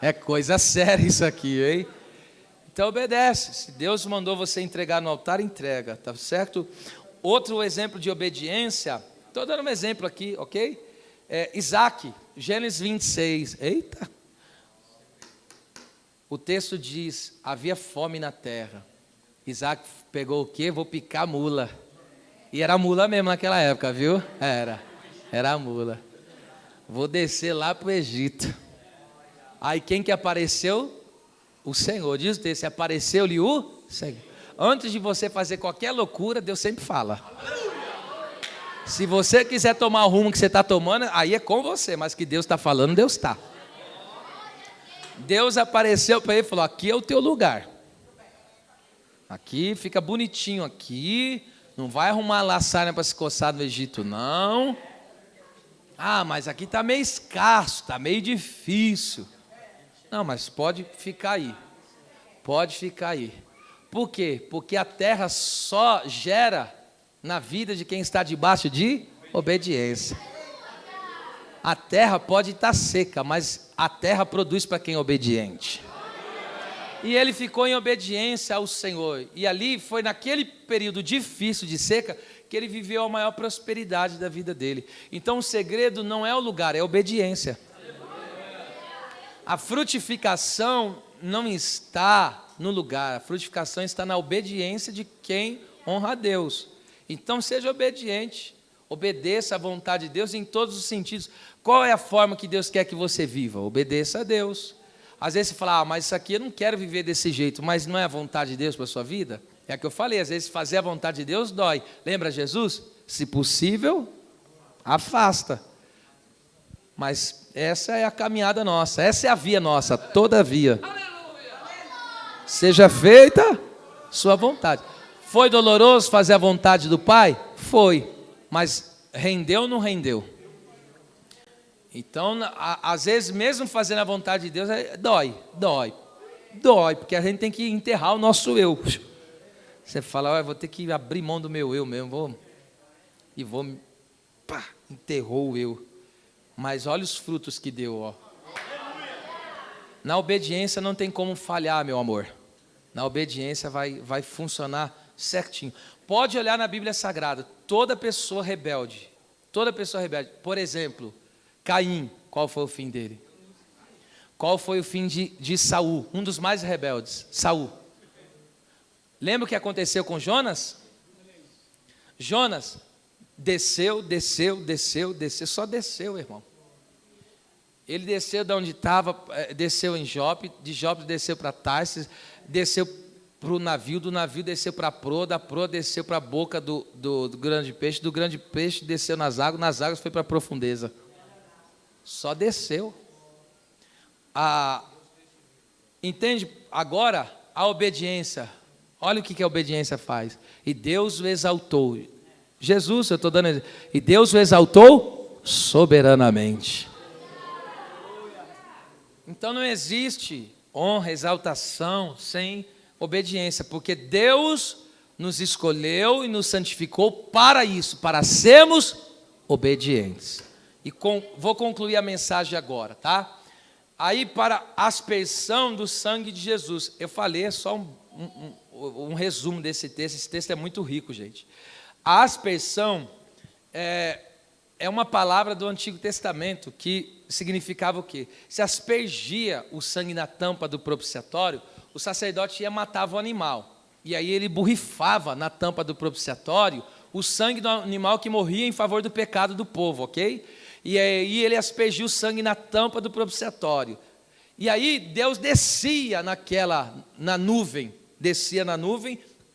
É coisa séria isso aqui, hein? Então obedece. Se Deus mandou você entregar no altar, entrega, tá certo? Outro exemplo de obediência, estou dando um exemplo aqui, ok? Isaac, Gênesis 26. Eita! O texto diz, havia fome na terra. Isaac pegou o quê? Vou picar mula. E era mula mesmo naquela época, viu? Era a mula. Vou descer lá para o Egito. Aí quem que apareceu? O Senhor. Diz o texto, apareceu-lhe o Senhor. Antes de você fazer qualquer loucura, Deus sempre fala. Se você quiser tomar o rumo que você está tomando, aí é com você. Mas que Deus está falando, Deus está. Deus apareceu para ele e falou, aqui é o teu lugar. Aqui, fica bonitinho aqui. Não vai arrumar laçaina para se coçar no Egito, não. Ah, mas aqui está meio escasso, está meio difícil. Não, mas pode ficar aí. Pode ficar aí. Por quê? Porque a terra só gera na vida de quem está debaixo de obediência. A terra pode estar seca, mas a terra produz para quem é obediente. E ele ficou em obediência ao Senhor. E ali foi naquele período difícil de seca que ele viveu a maior prosperidade da vida dele. Então o segredo não é o lugar, é a obediência. A frutificação não está no lugar, a frutificação está na obediência de quem honra a Deus. Então seja obediente, obedeça à vontade de Deus em todos os sentidos. Qual é a forma que Deus quer que você viva? Obedeça a Deus. Às vezes você fala, mas isso aqui eu não quero viver desse jeito, mas não é a vontade de Deus para a sua vida? É o que eu falei, às vezes fazer a vontade de Deus dói. Lembra Jesus? Se possível, afasta. Mas essa é a caminhada nossa, essa é a via nossa, todavia. Seja feita sua vontade. Foi doloroso fazer a vontade do Pai? Foi. Mas rendeu ou não rendeu? Então, às vezes, mesmo fazendo a vontade de Deus, dói, porque a gente tem que enterrar o nosso eu. Você fala, vou ter que abrir mão do meu eu mesmo, enterrou o eu. Mas olha os frutos que deu, ó. Na obediência não tem como falhar, meu amor. Na obediência vai funcionar certinho. Pode olhar na Bíblia Sagrada, toda pessoa rebelde, por exemplo, Caim, qual foi o fim dele? Qual foi o fim de Saul, um dos mais rebeldes, Saul? Lembra o que aconteceu com Jonas? Jonas desceu, só desceu, irmão. Ele desceu de onde estava, desceu em Jope, de Jope desceu para Tarsis, desceu para o navio, do navio desceu para a proa, da proa desceu para a boca do grande peixe, do grande peixe desceu nas águas foi para a profundeza. Só desceu. Entende? Agora, a obediência. Olha o que a obediência faz. E Deus o exaltou. Jesus, eu estou dando exemplo. E Deus o exaltou soberanamente. Então não existe honra, exaltação sem obediência, porque Deus nos escolheu e nos santificou para isso, para sermos obedientes. E vou concluir a mensagem agora, tá? Aí, para a aspersão do sangue de Jesus, eu falei, é só um resumo desse texto. Esse texto é muito rico, gente. A aspersão é uma palavra do Antigo Testamento que significava o quê? Se aspergia o sangue na tampa do propiciatório, o sacerdote ia matar o animal. E aí ele borrifava na tampa do propiciatório o sangue do animal que morria em favor do pecado do povo, ok? E aí ele aspergia o sangue na tampa do propiciatório. E aí Deus descia na nuvem,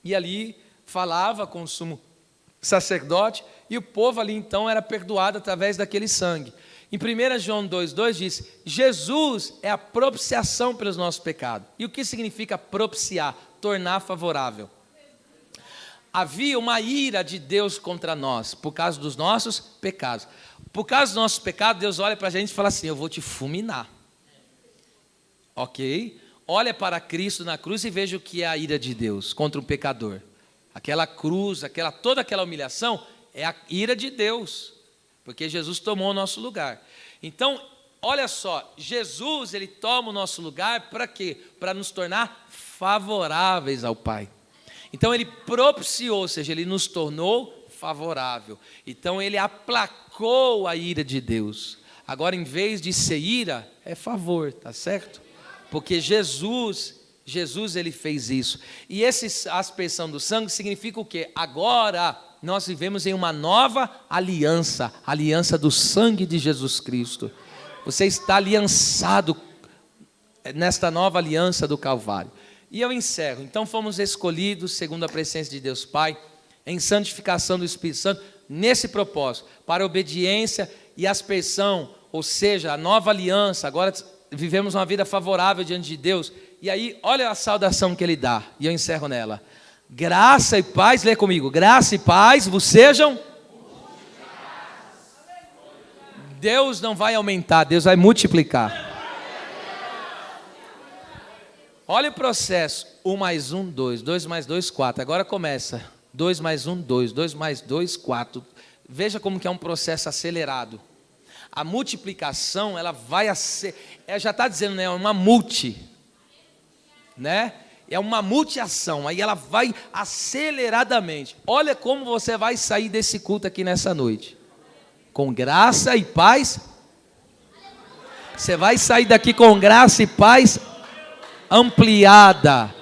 e ali falava com o sumo sacerdote, e o povo ali então era perdoado através daquele sangue. Em 1 João 2,2 diz, Jesus é a propiciação pelos nossos pecados. E o que significa propiciar? Tornar favorável. Havia uma ira de Deus contra nós, por causa dos nossos pecados. Por causa dos nossos pecados, Deus olha para a gente e fala assim, eu vou te fulminar. Ok? Olha para Cristo na cruz e veja o que é a ira de Deus contra um pecador. Aquela cruz, toda aquela humilhação é a ira de Deus, porque Jesus tomou o nosso lugar. Então, olha só, Jesus, ele toma o nosso lugar para quê? Para nos tornar favoráveis ao Pai. Então, ele propiciou, ou seja, ele nos tornou favorável. Então, ele aplacou a ira de Deus. Agora, em vez de ser ira, é favor, tá certo? Porque Jesus ele fez isso. E essa aspersão do sangue significa o quê? Agora nós vivemos em uma nova aliança, a aliança do sangue de Jesus Cristo. Você está aliançado nesta nova aliança do Calvário. E eu encerro. Então fomos escolhidos, segundo a presença de Deus Pai, em santificação do Espírito Santo, nesse propósito, para obediência e aspersão, ou seja, a nova aliança. Agora vivemos uma vida favorável diante de Deus. E aí, olha a saudação que ele dá, e eu encerro nela. Graça e paz, lê comigo, graça e paz vos sejam. Deus não vai aumentar, Deus vai multiplicar. Olha o processo, 1 mais 1, 2, 2 mais 2, 4, agora começa, 2 mais 1, 2, 2 mais 2, 4, veja como que é um processo acelerado. A multiplicação, ela vai já está dizendo, né, uma né? É uma multiação, aí ela vai aceleradamente. Olha como você vai sair desse culto aqui nessa noite. Com graça e paz. Você vai sair daqui com graça e paz ampliada.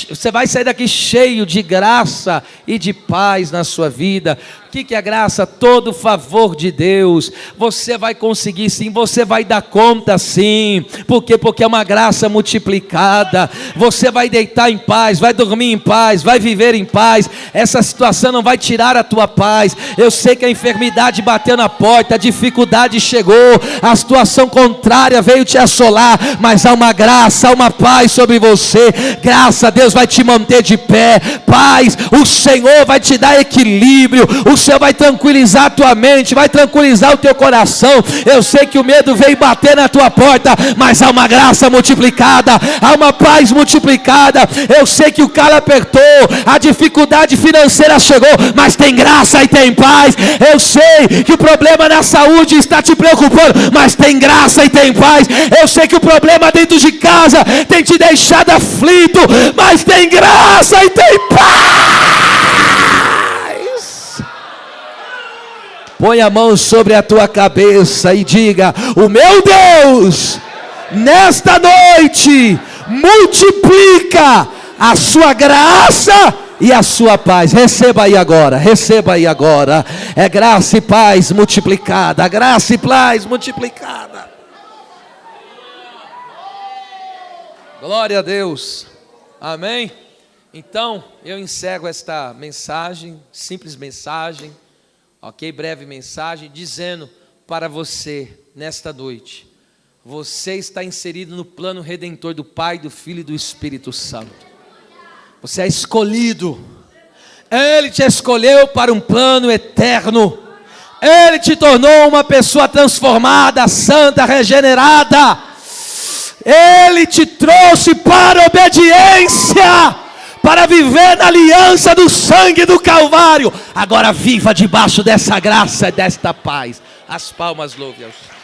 Você vai sair daqui cheio de graça e de paz na sua vida. O que é graça? Todo favor de Deus. Você vai conseguir sim, você vai dar conta sim. Por quê? Porque é uma graça multiplicada. Você vai deitar em paz, vai dormir em paz, vai viver em paz. Essa situação não vai tirar a tua paz. Eu sei que a enfermidade bateu na porta, a dificuldade chegou, a situação contrária veio te assolar, mas há uma graça, há uma paz sobre você. Graça, Deus vai te manter de pé. Paz, o Senhor vai te dar equilíbrio. O Senhor vai tranquilizar a tua mente, vai tranquilizar o teu coração. Eu sei que o medo veio bater na tua porta, mas há uma graça multiplicada, há uma paz multiplicada. Eu sei que o calo apertou, a dificuldade financeira chegou, mas tem graça e tem paz. Eu sei que o problema na saúde está te preocupando, mas tem graça e tem paz. Eu sei que o problema dentro de casa tem te deixado aflito, mas tem graça e tem paz. Põe a mão sobre a tua cabeça e diga: o meu Deus, nesta noite, multiplica a sua graça e a sua paz. Receba aí agora, receba aí agora. É graça e paz multiplicada, graça e paz multiplicada. Glória a Deus. Amém? Então, eu encerro esta mensagem, simples mensagem, ok? Breve mensagem, dizendo para você, nesta noite, Você está inserido no plano redentor do Pai, do Filho e do Espírito Santo. Você é escolhido. Ele te escolheu para um plano eterno. Ele te tornou uma pessoa transformada, santa, regenerada. Ele te trouxe para a obediência, para viver na aliança do sangue do Calvário. Agora viva debaixo dessa graça e desta paz. As palmas louvem ao Senhor.